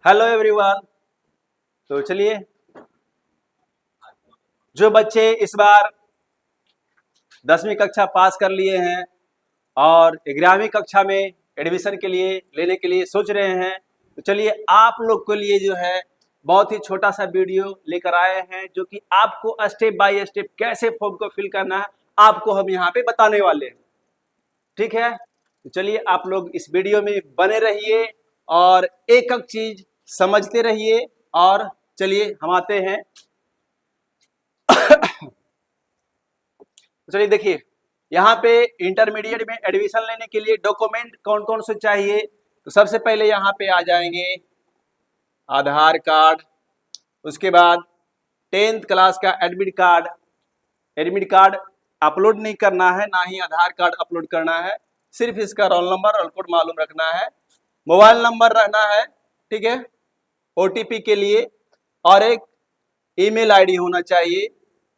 Hello everyone. तो चलिए, जो बच्चे इस बार 10वीं कक्षा पास कर लिए हैं और 11वीं कक्षा में एडमिशन के लिए लेने के लिए सोच रहे हैं, तो चलिए आप लोग के लिए जो है बहुत ही छोटा सा वीडियो लेकर आए हैं, जो कि आपको स्टेप बाय स्टेप कैसे फॉर्म को फिल करना है आपको हम यहाँ पे बताने वाले हैं। ठीक है, तो चलिए आप लोग इस वीडियो में बने रहिए और एक एक चीज समझते रहिए। और चलिए हम आते हैं। चलिए देखिए, यहाँ पे इंटरमीडिएट में एडमिशन लेने के लिए डॉक्यूमेंट कौन कौन से चाहिए। तो सबसे पहले यहाँ पे आ जाएंगे आधार कार्ड, उसके बाद 10th क्लास का admit card. Admit card upload नहीं करना है, ना ही आधार कार्ड अपलोड करना है, सिर्फ इसका रोल नंबर और कोड मालूम रखना है। मोबाइल नंबर रहना है, ठीक है, ओटीपी के लिए। और एक ईमेल आईडी होना चाहिए।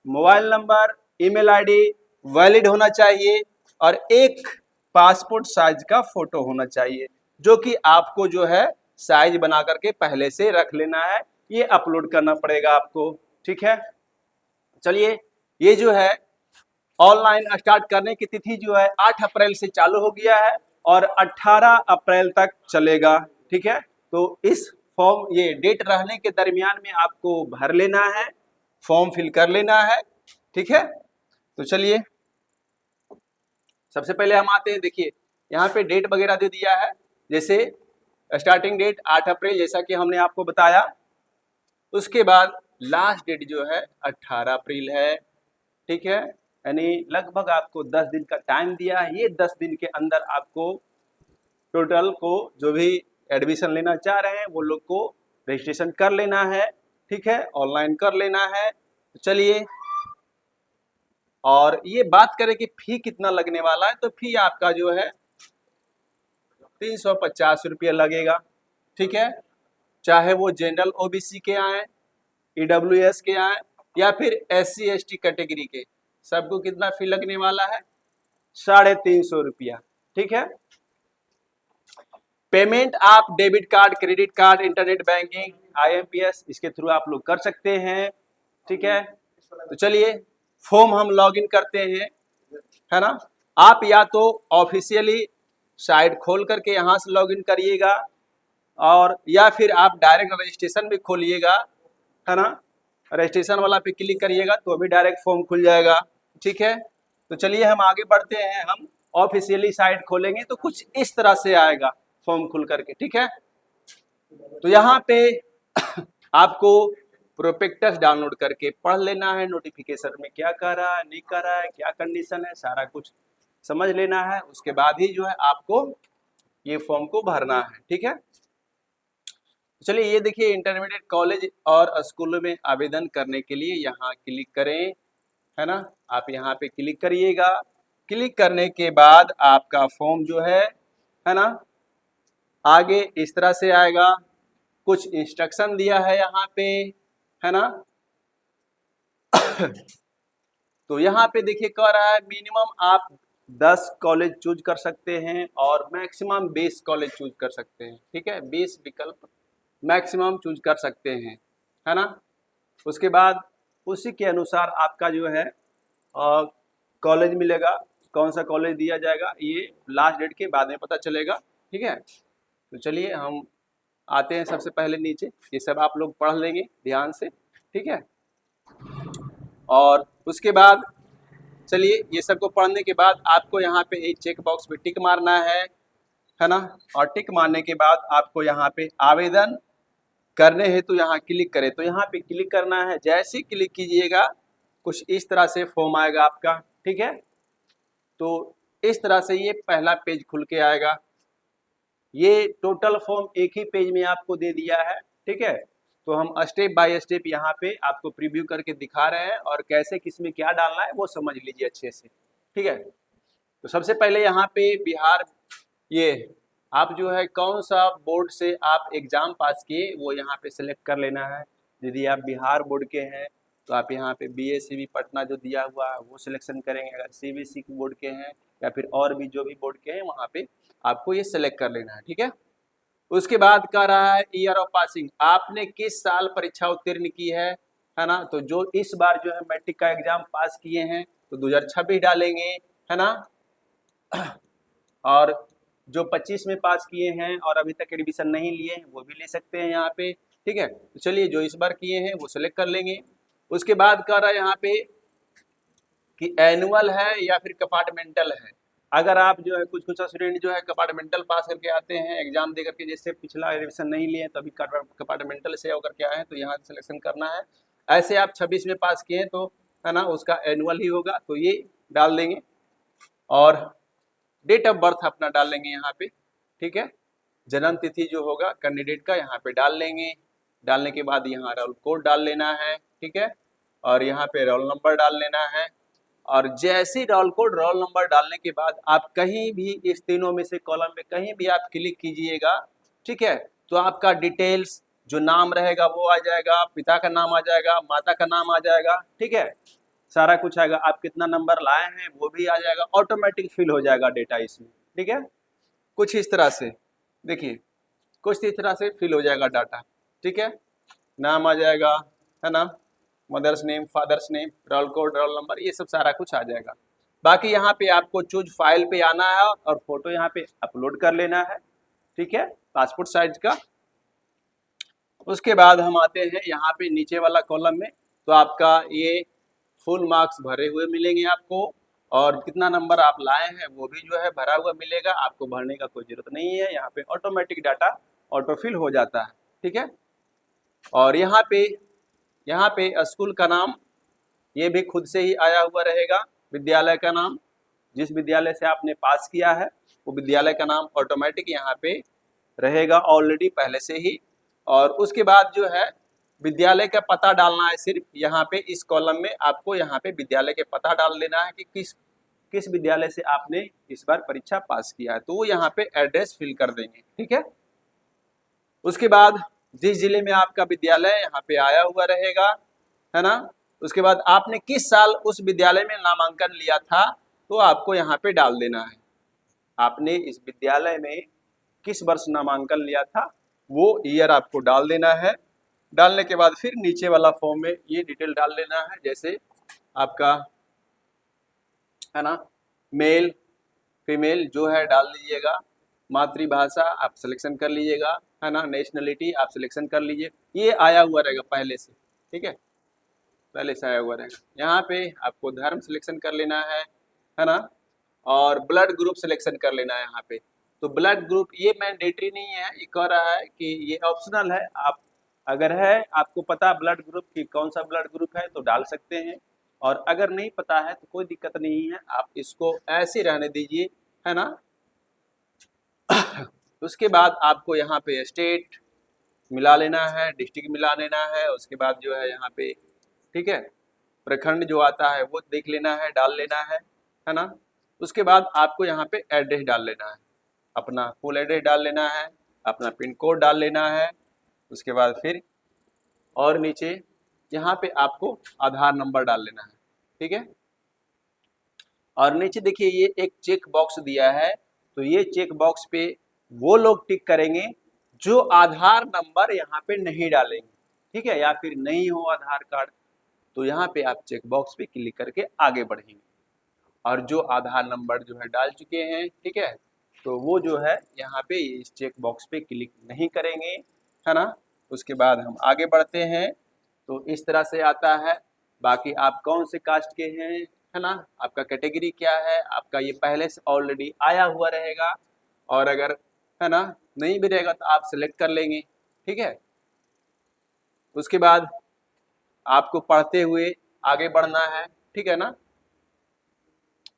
Mobile number, email ID valid होना चाहिए और एक पासपोर्ट साइज का फोटो होना चाहिए, जो कि आपको जो है साइज बना करके पहले से रख लेना है। ये अपलोड करना पड़ेगा आपको, ठीक है। चलिए, ये जो है ऑनलाइन स्टार्ट करने की तिथि जो है 8 अप्रैल से चालू हो गया है और 18 अप्रैल तक चलेगा, ठीक है। तो इस फॉर्म, ये डेट रहने के दरमियान में आपको भर लेना है, फॉर्म फिल कर लेना है, ठीक है। तो चलिए सबसे पहले हम आते हैं। देखिए यहाँ पे डेट वगैरह दे दिया है, जैसे स्टार्टिंग डेट 8 अप्रैल जैसा कि हमने आपको बताया। उसके बाद लास्ट डेट जो है 18 अप्रैल है, ठीक है। यानी लगभग आपको 10 दिन का टाइम दिया है। ये 10 दिन के अंदर आपको टोटल को जो भी एडमिशन लेना चाह रहे हैं वो लोग को रजिस्ट्रेशन कर लेना है, ठीक है, ऑनलाइन कर लेना है। तो चलिए, और ये बात करें कि फी कितना लगने वाला है, तो फी आपका जो है 350 रुपये लगेगा, ठीक है। चाहे वो जनरल ओबीसी के आए, ईडब्ल्यूएस के आए या फिर एससी एसटी कैटेगरी के, सबको कितना फी लगने वाला है? 350 रुपया, ठीक है। पेमेंट आप debit card, credit card, internet banking, IMPS इसके थ्रू आप लोग कर सकते हैं, ठीक है। तो चलिए फॉर्म हम लॉगिन करते हैं, है ना। आप या तो ऑफिशियली साइट खोल करके यहाँ से लॉगिन करिएगा, और या फिर आप डायरेक्ट रजिस्ट्रेशन भी खोलिएगा, है ना। रजिस्ट्रेशन वाला पे क्लिक करिएगा तो अभी डायरेक्ट फॉर्म खुल जाएगा, ठीक है। तो चलिए हम आगे बढ़ते हैं। हम ऑफिशियली साइट खोलेंगे तो कुछ इस तरह से आएगा फॉर्म खुल करके, ठीक है। तो यहाँ पे आपको प्रोस्पेक्टस डाउनलोड करके पढ़ लेना है, नोटिफिकेशन में क्या कह रहा है, नहीं कह रहा है, क्या कंडीशन है, सारा कुछ समझ लेना है। उसके बाद ही जो है आपको ये फॉर्म को भरना है, ठीक है। चलिए ये देखिए, इंटरमीडिएट कॉलेज और स्कूलों में आवेदन करने के लिए यहाँ क्लिक करें, है ना। आप यहाँ पे क्लिक करिएगा। क्लिक करने के बाद आपका फॉर्म जो है ना, आगे इस तरह से आएगा। कुछ इंस्ट्रक्शन दिया है यहाँ पे, है ना। तो यहाँ पे देखिए कह रहा है मिनिमम आप 10 कॉलेज चूज कर सकते हैं और मैक्सिमम 20 कॉलेज चूज कर सकते हैं, ठीक है। 20 विकल्प मैक्सिमम चूज कर सकते हैं, है ना। उसके बाद उसी के अनुसार आपका जो है कॉलेज मिलेगा। कौन सा कॉलेज दिया जाएगा ये लास्ट डेट के बाद में पता चलेगा, ठीक है। तो चलिए हम आते हैं सबसे पहले नीचे। ये सब आप लोग पढ़ लेंगे ध्यान से, ठीक है। और उसके बाद चलिए ये सबको पढ़ने के बाद आपको यहाँ पे एक चेक बॉक्स पे टिक मारना है ना। और टिक मारने के बाद आपको यहाँ पे आवेदन करने हेतु तो यहाँ क्लिक करें, तो यहाँ पे क्लिक करना है। जैसे ही क्लिक कीजिएगा कुछ इस तरह से फॉर्म आएगा आपका, ठीक है। तो इस तरह से ये पहला पेज खुल के आएगा। ये टोटल फॉर्म एक ही पेज में आपको दे दिया है, ठीक है। तो हम स्टेप बाय स्टेप यहाँ पे आपको प्रीव्यू करके दिखा रहे हैं और कैसे किसमें क्या डालना है वो समझ लीजिए अच्छे से, ठीक है। तो सबसे पहले यहाँ पे बिहार, ये आप जो है कौन सा बोर्ड से आप एग्जाम पास किए वो यहाँ पे सिलेक्ट कर लेना है। यदि आप बिहार बोर्ड के हैं तो आप यहाँ पे बीएससीबी पटना जो दिया हुआ है वो सिलेक्शन करेंगे। अगर सीबीएसई बोर्ड के हैं या फिर और भी जो भी बोर्ड के हैं वहाँ पे आपको ये सेलेक्ट कर लेना है, ठीक है। उसके बाद कह रहा है ईयर ऑफ पासिंग, आपने किस साल परीक्षा उत्तीर्ण की है ना। तो जो इस बार जो है मैट्रिक का एग्जाम पास किए हैं तो 2026 डालेंगे, है ना। और जो 25 में पास किए हैं और अभी तक एडमिशन नहीं लिए हैं वो भी ले सकते हैं यहाँ पे, ठीक है। तो चलिए जो इस बार किए हैं वो सेलेक्ट कर लेंगे। उसके बाद कह रहा है यहाँ पे कि एनुअल है या फिर कंपार्टमेंटल है। अगर आप जो है कुछ स्टूडेंट जो है कंपार्टमेंटल पास करके आते हैं एग्जाम दे करके, जैसे पिछला एडमिशन नहीं लिए तो अभी कंपार्टमेंटल से होकर के आए हैं तो यहाँ से सिलेक्शन करना है। ऐसे आप 26 में पास किए हैं तो है ना उसका एनुअल ही होगा, तो ये डाल देंगे। और डेट ऑफ बर्थ अपना डाल लेंगे यहाँ पे, ठीक है। जन्म तिथि जो होगा कैंडिडेट का यहाँ पे डाल लेंगे। डालने के बाद यहाँ रोल कोड डाल लेना है, ठीक है। और यहाँ पे रोल नंबर डाल लेना है। और जैसे रोल कोड रोल नंबर डालने के बाद आप कहीं भी इस तीनों में से कॉलम में कहीं भी आप क्लिक कीजिएगा, ठीक है, तो आपका डिटेल्स जो नाम रहेगा वो आ जाएगा, पिता का नाम आ जाएगा, माता का नाम आ जाएगा, ठीक है, सारा कुछ आएगा। आप कितना नंबर लाए हैं वो भी आ जाएगा, ऑटोमेटिक फिल हो जाएगा डेटा इसमें, ठीक है। कुछ इस तरह से देखिए, कुछ इस तरह से फिल हो जाएगा डाटा, ठीक है। नाम आ जाएगा, है ना, mother's name, father's name, roll code, roll number, ये सब सारा कुछ आ जाएगा। बाकी यहाँ पे आपको चूज फाइल पे आना है और फोटो यहाँ पे अपलोड कर लेना है, ठीक है, पासपोर्ट साइज का। उसके बाद हम आते हैं यहाँ पे नीचे वाला कॉलम में, तो आपका ये फुल मार्क्स भरे हुए मिलेंगे आपको, और कितना नंबर आप लाए हैं वो भी जो है भरा हुआ मिलेगा। आपको भरने का कोई जरूरत नहीं है, यहाँ पे ऑटोमेटिक डाटा ऑटोफिल हो जाता है, ठीक है। और यहाँ पे स्कूल का नाम ये भी खुद से ही आया हुआ रहेगा, विद्यालय का नाम, जिस विद्यालय से आपने पास किया है वो विद्यालय का नाम ऑटोमेटिक यहाँ पे रहेगा ऑलरेडी पहले से ही। और उसके बाद जो है विद्यालय का पता डालना है, सिर्फ यहाँ पे इस कॉलम में आपको यहाँ पे विद्यालय के पता डाल देना है कि किस विद्यालय से आपने इस बार परीक्षा पास किया है, तो वो यहाँ पे एड्रेस फिल कर देंगे, ठीक है। उसके बाद जिस जिले में आपका विद्यालय यहाँ पे आया हुआ रहेगा, है ना, उसके बाद आपने किस साल उस विद्यालय में नामांकन लिया था तो आपको यहाँ पे डाल देना है। आपने इस विद्यालय में किस वर्ष नामांकन लिया था वो ईयर आपको डाल देना है। डालने के बाद फिर नीचे वाला फॉर्म में ये डिटेल डाल देना है, जैसे आपका, है ना, मेल फीमेल जो है डाल दीजिएगा, मातृभाषा आप सिलेक्शन कर लीजिएगा, है ना, नेशनलिटी आप सिलेक्शन कर लीजिए, ये आया हुआ रहेगा पहले से, ठीक है, पहले से आया हुआ रहेगा। यहाँ पे आपको धर्म सिलेक्शन कर लेना है ना, और ब्लड ग्रुप सिलेक्शन कर लेना है यहाँ पे। तो ब्लड ग्रुप ये मैंडेटरी नहीं है, ये कह रहा है कि ये ऑप्शनल है, आप अगर है आपको पता ब्लड ग्रुप की कौन सा ब्लड ग्रुप है तो डाल सकते हैं, और अगर नहीं पता है तो कोई दिक्कत नहीं है, आप इसको ऐसे रहने दीजिए, है ना। उसके बाद आपको यहाँ पे स्टेट मिला लेना है, डिस्ट्रिक्ट मिला लेना है, उसके बाद जो है यहाँ पे, ठीक है, प्रखंड जो आता है वो देख लेना है, डाल लेना है ना। उसके बाद आपको यहाँ पे एड्रेस डाल लेना है, अपना फुल एड्रेस डाल लेना है, अपना पिन कोड डाल लेना है। उसके बाद फिर और नीचे यहाँ पे आपको आधार नंबर डाल लेना है, ठीक है। और नीचे देखिए ये एक चेक बॉक्स दिया है, तो ये चेक बॉक्स पे वो लोग टिक करेंगे जो आधार नंबर यहाँ पे नहीं डालेंगे, ठीक है, या फिर नहीं हो आधार कार्ड, तो यहाँ पे आप चेक बॉक्स पे क्लिक करके आगे बढ़ेंगे। और जो आधार नंबर जो है डाल चुके हैं, ठीक है, तो वो जो है यहाँ पे इस चेक बॉक्स पे क्लिक नहीं करेंगे, है ना। उसके बाद हम आगे बढ़ते हैं, तो इस तरह से आता है। बाकी आप कौन से कास्ट के हैं, है ना, आपका कैटेगरी क्या है, आपका ये पहले से ऑलरेडी आया हुआ रहेगा, और अगर, है ना, नहीं भी रहेगा तो आप सिलेक्ट कर लेंगे, ठीक है। उसके बाद आपको पढ़ते हुए आगे बढ़ना है, ठीक है ना।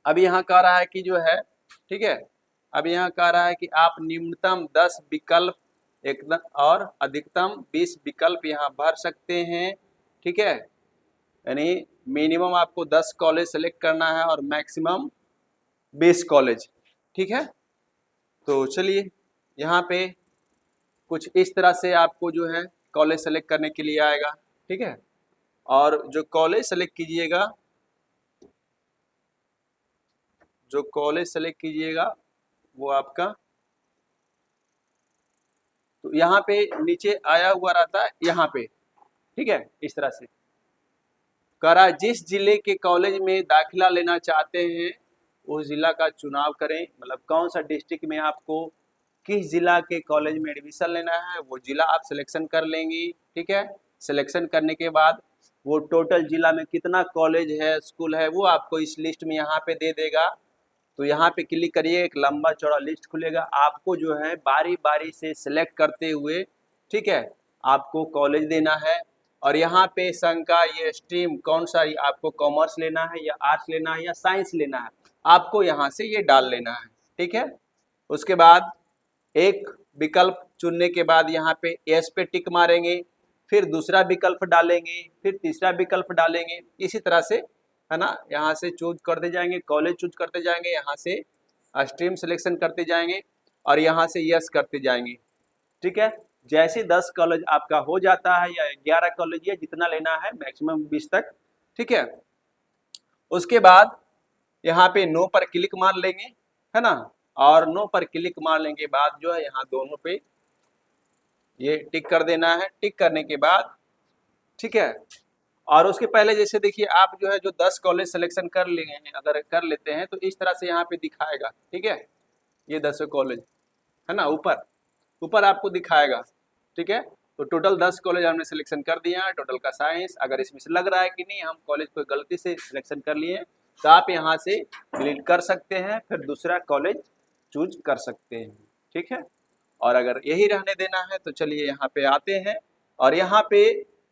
अब यहाँ कह रहा है कि जो है, ठीक है, अब यहाँ कह रहा है कि आप न्यूनतम 10 विकल्प एकदम और अधिकतम 20 विकल्प यहाँ भर सकते हैं, ठीक है। यानी मिनिमम आपको 10 कॉलेज सेलेक्ट करना है और मैक्सिमम 20 कॉलेज, ठीक है। तो चलिए यहाँ पे कुछ इस तरह से आपको जो है कॉलेज सेलेक्ट करने के लिए आएगा, ठीक है। और जो कॉलेज सेलेक्ट कीजिएगा, जो कॉलेज सेलेक्ट कीजिएगा वो आपका तो यहाँ पे नीचे आया हुआ रहता है यहाँ पे, ठीक है, इस तरह से कह रहा है जिस जिले के कॉलेज में दाखिला लेना चाहते हैं उस जिला का चुनाव करें, मतलब कौन सा डिस्ट्रिक्ट में आपको किस जिला के कॉलेज में एडमिशन लेना है वो जिला आप सिलेक्शन कर लेंगी, ठीक है। सिलेक्शन करने के बाद वो टोटल जिला में कितना कॉलेज है, स्कूल है, वो आपको इस लिस्ट में यहाँ पे दे देगा। तो यहाँ पे क्लिक करिए, एक लंबा चौड़ा लिस्ट खुलेगा, आपको जो है बारी बारी से सिलेक्ट करते हुए, ठीक है, आपको कॉलेज देना है। और यहाँ पे संघ का ये स्ट्रीम कौन सा, आपको कॉमर्स लेना है या आर्ट्स लेना है या साइंस लेना है, आपको यहाँ से ये डाल लेना है, ठीक है। उसके बाद एक विकल्प चुनने के बाद यहाँ पे यस पे टिक मारेंगे, फिर दूसरा विकल्प डालेंगे, फिर तीसरा विकल्प डालेंगे, इसी तरह से, है ना, यहाँ से चूज करते जाएंगे, कॉलेज चूज करते जाएंगे, यहाँ से स्ट्रीम सिलेक्शन करते जाएंगे और यहाँ से यस करते जाएंगे, ठीक है। जैसे 10 कॉलेज आपका हो जाता है या 11 कॉलेज या जितना लेना है मैक्सिमम 20 तक, ठीक है। उसके बाद यहाँ पे नो पर क्लिक मार लेंगे, है ना, और नो पर क्लिक मारने के बाद जो है यहाँ दोनों पे ये टिक कर देना है। टिक करने के बाद, ठीक है, और उसके पहले जैसे देखिए आप जो है जो 10 कॉलेज सिलेक्शन कर लिए हैं, अगर कर लेते हैं तो इस तरह से यहाँ पे दिखाएगा, ठीक है, ये 10 कॉलेज है ना, ऊपर ऊपर आपको दिखाएगा, ठीक है। तो टोटल 10 कॉलेज हमने सिलेक्शन कर दिया है, टोटल का साइंस। अगर इसमें से लग रहा है कि नहीं हम कॉलेज को गलती से सिलेक्शन कर लिए तो आप यहाँ से डिलीट कर सकते हैं, फिर दूसरा कॉलेज चूज कर सकते हैं, ठीक है। और अगर यही रहने देना है तो चलिए यहाँ पे आते हैं और यहाँ पे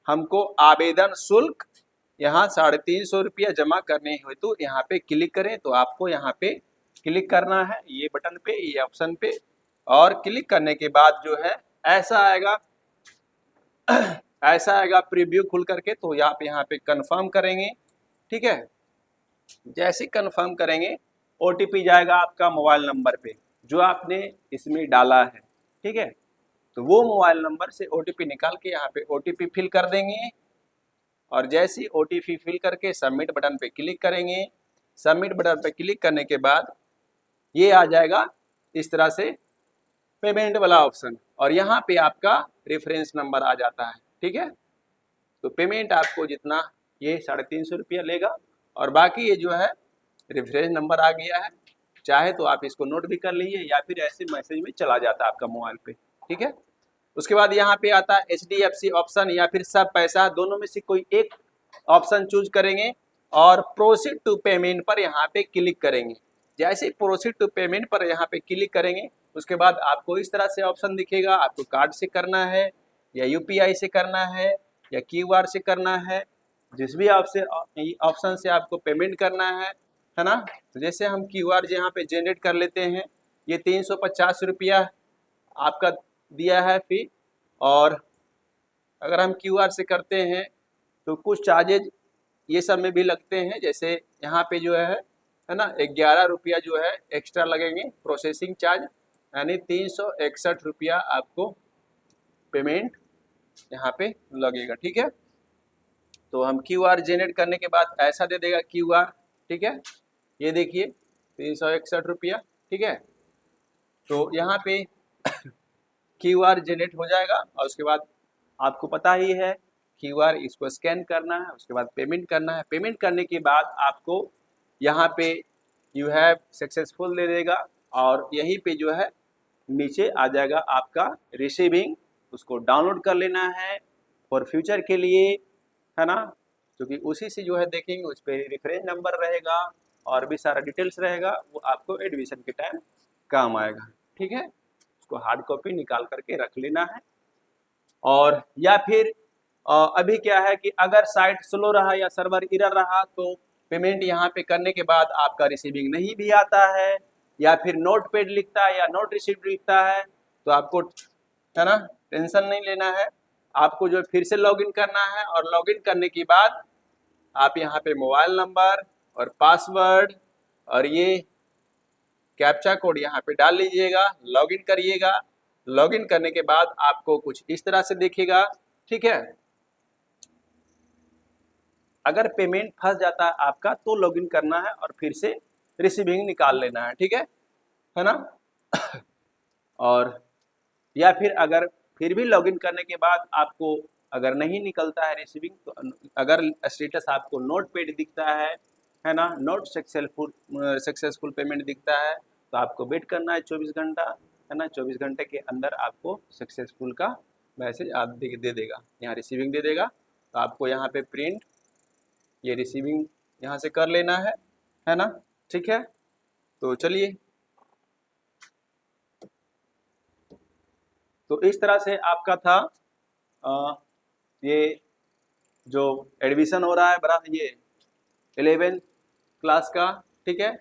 हमको आवेदन शुल्क यहाँ 350 रुपया जमा करने हुए तो यहाँ पे क्लिक करें। तो आपको यहाँ पे क्लिक करना है ये बटन पे, ये ऑप्शन पे, और क्लिक करने के बाद जो है ऐसा आएगा ऐसा आएगा प्रीव्यू खुल करके। तो आप यहाँ पे कंफर्म करेंगे, ठीक है। जैसे कंफर्म करेंगे ओटीपी जाएगा आपका मोबाइल नंबर पे जो आपने इसमें डाला है, ठीक है। तो वो मोबाइल नंबर से ओटीपी निकाल के यहाँ पे ओटीपी फिल कर देंगे और जैसे ओटीपी फिल करके सबमिट बटन पे क्लिक करेंगे। सबमिट बटन पे क्लिक करने के बाद ये आ जाएगा इस तरह से पेमेंट वाला ऑप्शन और यहाँ पे आपका रेफरेंस नंबर आ जाता है, ठीक है। तो पेमेंट आपको जितना ये 350 रुपया लेगा और बाकी ये जो है रेफरेंस नंबर आ गया है, चाहे तो आप इसको नोट भी कर लीजिए या फिर ऐसे मैसेज में चला जाता है आपका मोबाइल पे, ठीक है। उसके बाद यहाँ पे आता है HDFC ऑप्शन या फिर सब पैसा, दोनों में से कोई एक ऑप्शन चूज करेंगे और प्रोसीड टू पेमेंट पर यहाँ पे क्लिक करेंगे। जैसे प्रोसीड टू पेमेंट पर यहाँ पे क्लिक करेंगे उसके बाद आपको इस तरह से ऑप्शन दिखेगा, आपको कार्ड से करना है या UPI से करना है या QR से करना है, जिस भी आपसे ऑप्शन से आपको पेमेंट करना है ना। तो जैसे हम QR यहाँ पे जनरेट कर लेते हैं, ये 350 रुपया आपका दिया है फी, और अगर हम QR से करते हैं तो कुछ चार्जेज ये सब में भी लगते हैं, जैसे यहाँ पे जो है ना 11 रुपया जो है एक्स्ट्रा लगेंगे प्रोसेसिंग चार्ज, यानी 361 रुपया आपको पेमेंट यहाँ पे लगेगा, ठीक है। तो हम QR जनरेट करने के बाद ऐसा दे देगा QR, ठीक है, ये देखिए 361 रुपया, ठीक है। तो यहाँ पे QR जनरेट हो जाएगा और उसके बाद आपको पता ही है QR इसको स्कैन करना है, उसके बाद पेमेंट करना है। पेमेंट करने के बाद आपको यहाँ पे यू हैव सक्सेसफुल दे देगा और यहीं पे जो है नीचे आ जाएगा आपका रिसीविंग, उसको डाउनलोड कर लेना है फॉर फ्यूचर के लिए, है ना, क्योंकि उसी से जो है देखेंगे उस पर रेफरेंस नंबर रहेगा और भी सारा डिटेल्स रहेगा, वो आपको एडमिशन के टाइम काम आएगा, ठीक है। उसको हार्ड कॉपी निकाल करके रख लेना है। और या फिर अभी क्या है कि अगर साइट स्लो रहा या सर्वर एरर रहा तो पेमेंट यहाँ पे करने के बाद आपका रिसीविंग नहीं भी आता है या फिर नोट पेड लिखता है या नोट रिसीव्ड लिखता है, तो आपको, है ना, टेंशन नहीं लेना है। आपको जो फिर से लॉगिन करना है और लॉगिन करने के बाद आप यहाँ पे मोबाइल नंबर और पासवर्ड और ये कैप्चा कोड यहाँ पे डाल लीजिएगा, लॉगिन करिएगा। लॉगिन करने के बाद आपको कुछ इस तरह से दिखेगा, ठीक है। अगर पेमेंट फंस जाता है आपका तो लॉगिन करना है और फिर से रिसीविंग निकाल लेना है, ठीक है ना। और या फिर अगर फिर भी लॉगिन करने के बाद आपको अगर नहीं निकलता है रिसीविंग, तो अगर स्टेटस आपको नोट पेड दिखता है ना, नोट सक्सेसफुल पेमेंट दिखता है, तो आपको वेट करना है 24 घंटा, है ना। 24 घंटे के अंदर आपको सक्सेसफुल का मैसेज आप दे देगा, यहाँ रिसीविंग दे देगा। तो आपको यहाँ पे प्रिंट ये रिसीविंग यहाँ से कर लेना है ना, ठीक है। तो चलिए, तो इस तरह से आपका था ये जो एडमिशन हो रहा है बड़ा ये 11th क्लास का, ठीक है।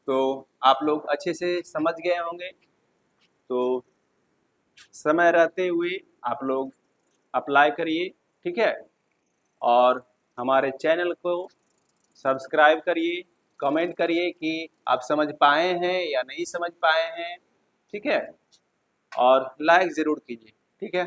तो आप लोग अच्छे से समझ गए होंगे, तो समय रहते हुए आप लोग अप्लाई करिए, ठीक है। और हमारे चैनल को सब्सक्राइब करिए, कमेंट करिए कि आप समझ पाए हैं या नहीं समझ पाए हैं, ठीक है। और लाइक ज़रूर कीजिए, ठीक है।